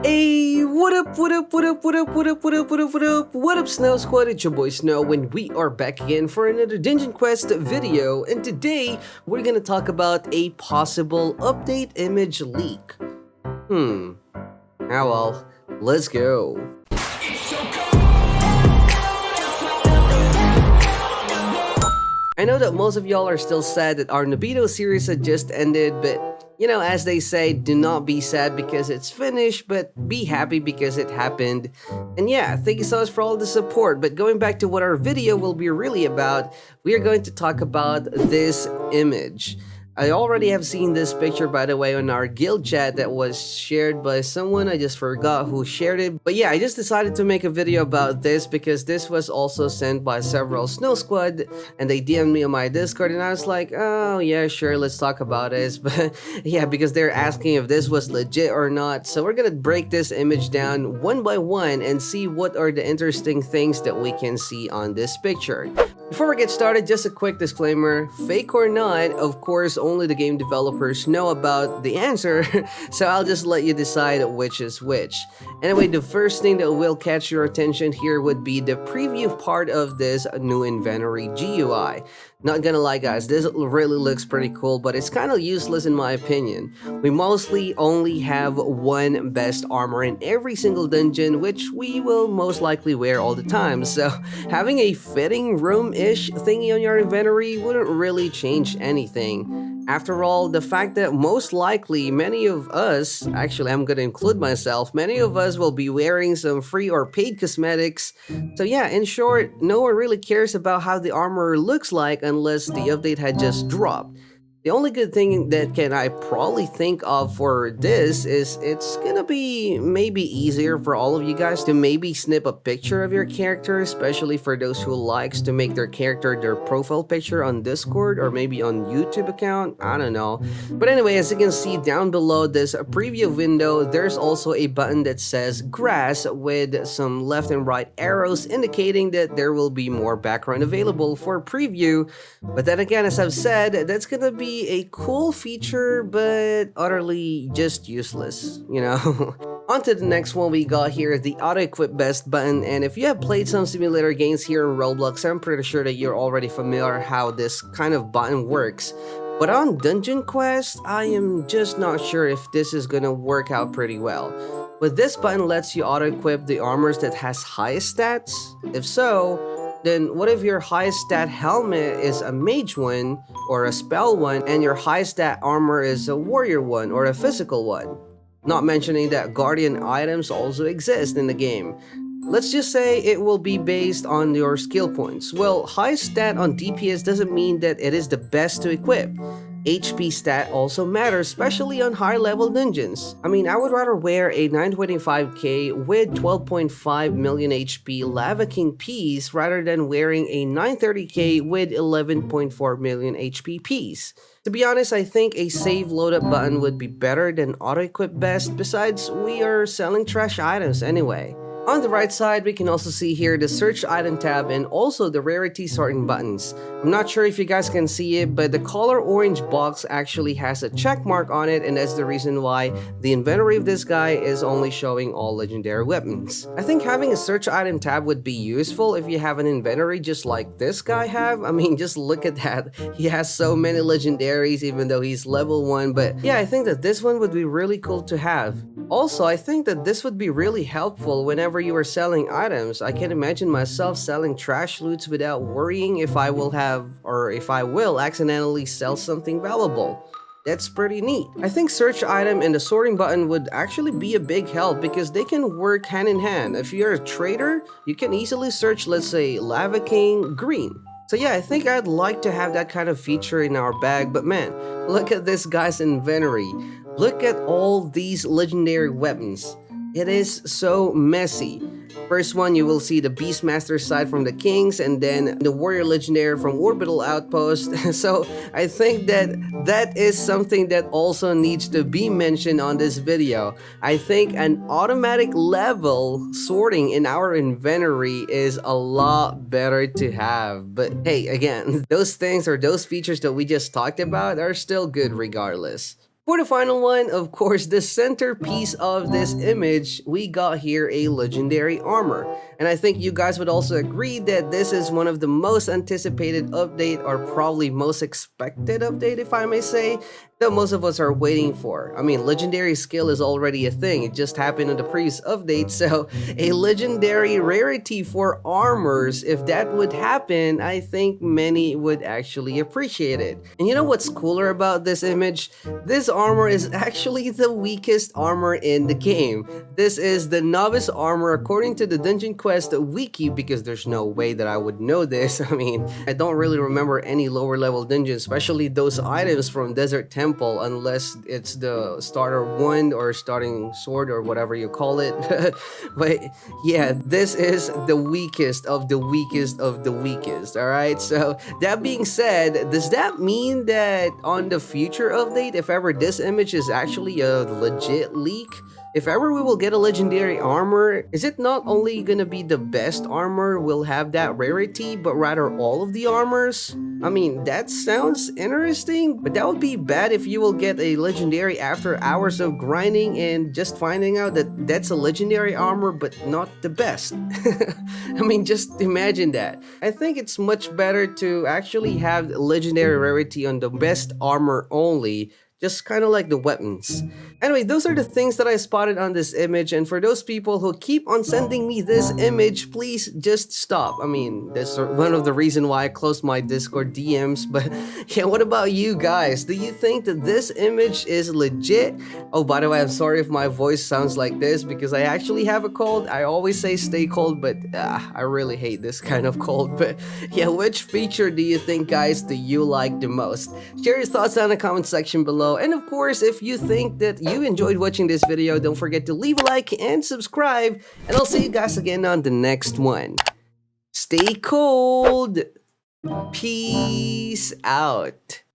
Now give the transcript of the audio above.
Hey, what up, what up, what up, what up, what up, what up, what up, what up, what up, Snow Squad? It's your boy Snow, and we are back again for another Dungeon Quest video. And today, we're gonna talk about a possible update image leak. Ah well, let's go. I know that most of y'all are still sad that our Nobito series had just ended, but you know, as they say, do not be sad because it's finished, but be happy because it happened. And yeah, thank you so much for all the support. But going back to what our video will be really about, we are going to talk about this image. I already have seen this picture, by the way, on our guild chat that was shared by someone. I just forgot who shared it. But yeah, I just decided to make a video about this because this was also sent by several Snow Squad and they DM'd me on my Discord and I was like, oh yeah, sure, let's talk about this. But yeah, because they're asking if this was legit or not. So we're gonna break this image down one by one and see what are the interesting things that we can see on this picture. Before we get started, just a quick disclaimer, fake or not, of course, only the game developers know about the answer, so I'll just let you decide which is which. Anyway, the first thing that will catch your attention here would be the preview part of this new inventory GUI. Not gonna lie guys, this really looks pretty cool, but it's kind of useless in my opinion. We mostly only have one best armor in every single dungeon, which we will most likely wear all the time, so having a fitting room-ish thingy on your inventory wouldn't really change anything. After all, the fact that most likely many of us, actually I'm gonna include myself, many of us will be wearing some free or paid cosmetics. So yeah, in short, no one really cares about how the armor looks like unless the update had just dropped. The only good thing that I probably think of for this is it's gonna be maybe easier for all of you guys to maybe snip a picture of your character, especially for those who likes to make their character their profile picture on Discord or maybe on YouTube account, I don't know. But anyway, as you can see down below this preview window, there's also a button that says grass with some left and right arrows indicating that there will be more background available for preview. But then again, as I've said, that's gonna be a cool feature, but utterly just useless, you know? On to the next one we got here, the auto equip best button, and if you have played some simulator games here in Roblox, I'm pretty sure that you're already familiar how this kind of button works. But on Dungeon Quest, I am just not sure if this is gonna work out pretty well. But this button lets you auto equip the armors that has highest stats. If so, then what if your highest stat helmet is a mage one or a spell one and your highest stat armor is a warrior one or a physical one? Not mentioning that guardian items also exist in the game. Let's just say it will be based on your skill points. Well, high stat on DPS doesn't mean that it is the best to equip. HP stat also matters, especially on higher level dungeons. I mean, I would rather wear a 925k with 12.5 million HP Lava King piece rather than wearing a 930k with 11.4 million HP piece. To be honest, I think a save loadup button would be better than auto equip best, besides we are selling trash items anyway. On the right side, we can also see here the search item tab and also the rarity sorting buttons. I'm not sure if you guys can see it, but the color orange box actually has a check mark on it, and that's the reason why the inventory of this guy is only showing all legendary weapons. I think having a search item tab would be useful if you have an inventory just like this guy have. I mean, just look at that. He has so many legendaries even though he's level 1, but yeah, I think that this one would be really cool to have. Also, I think that this would be really helpful whenever you are selling items. I can imagine myself selling trash loots without worrying if I will have or if I will accidentally sell something valuable. That's pretty neat. I think search item and the sorting button would actually be a big help because they can work hand in hand. If you're a trader, you can easily search, let's say, Lava King green. So yeah, I think I'd like to have that kind of feature in our bag, but man, look at this guy's inventory. Look at all these legendary weapons. It is so messy. First one, you will see the Beastmaster side from the Kings, and then the Warrior Legendary from Orbital Outpost. So I think that is something that also needs to be mentioned on this video. I think an automatic level sorting in our inventory is a lot better to have. But hey, again, those things or those features that we just talked about are still good regardless. For the final one, of course, the centerpiece of this image, we got here a legendary armor. And I think you guys would also agree that this is one of the most anticipated update, or probably most expected update, if I may say, that most of us are waiting for. I mean, legendary skill is already a thing. It just happened in the previous update, so a legendary rarity for armors, if that would happen, I think many would actually appreciate it. And you know what's cooler about this image? This armor is actually the weakest armor in the game. This is the novice armor according to the Dungeon Quest wiki, because there's no way that I would know this. I mean, I don't really remember any lower level dungeons, especially those items from Desert Temple, unless it's the starter wand or starting sword or whatever you call it. But yeah, this is the weakest of the weakest of the weakest, alright? So that being said, does that mean that on the future update, if ever this image is actually a legit leak, if ever we will get a legendary armor, is it not only gonna be the best armor will have that rarity, but rather all of the armors? I mean, that sounds interesting, but that would be bad if you will get a legendary after hours of grinding and just finding out that that's a legendary armor but not the best. I mean, just imagine that. I think it's much better to actually have legendary rarity on the best armor only, just kind of like the weapons. Anyway, those are the things that I spotted on this image, and for those people who keep on sending me this image, please just stop. I mean, that's one of the reasons why I closed my Discord DMs, but yeah, what about you guys? Do you think that this image is legit? Oh, by the way, I'm sorry if my voice sounds like this, because I actually have a cold. I always say stay cold, but I really hate this kind of cold. But yeah, which feature do you think, guys, do you like the most? Share your thoughts down in the comment section below. And of course, if you think that you enjoyed watching this video, don't forget to leave a like and subscribe. And I'll see you guys again on the next one. Stay cold. Peace out.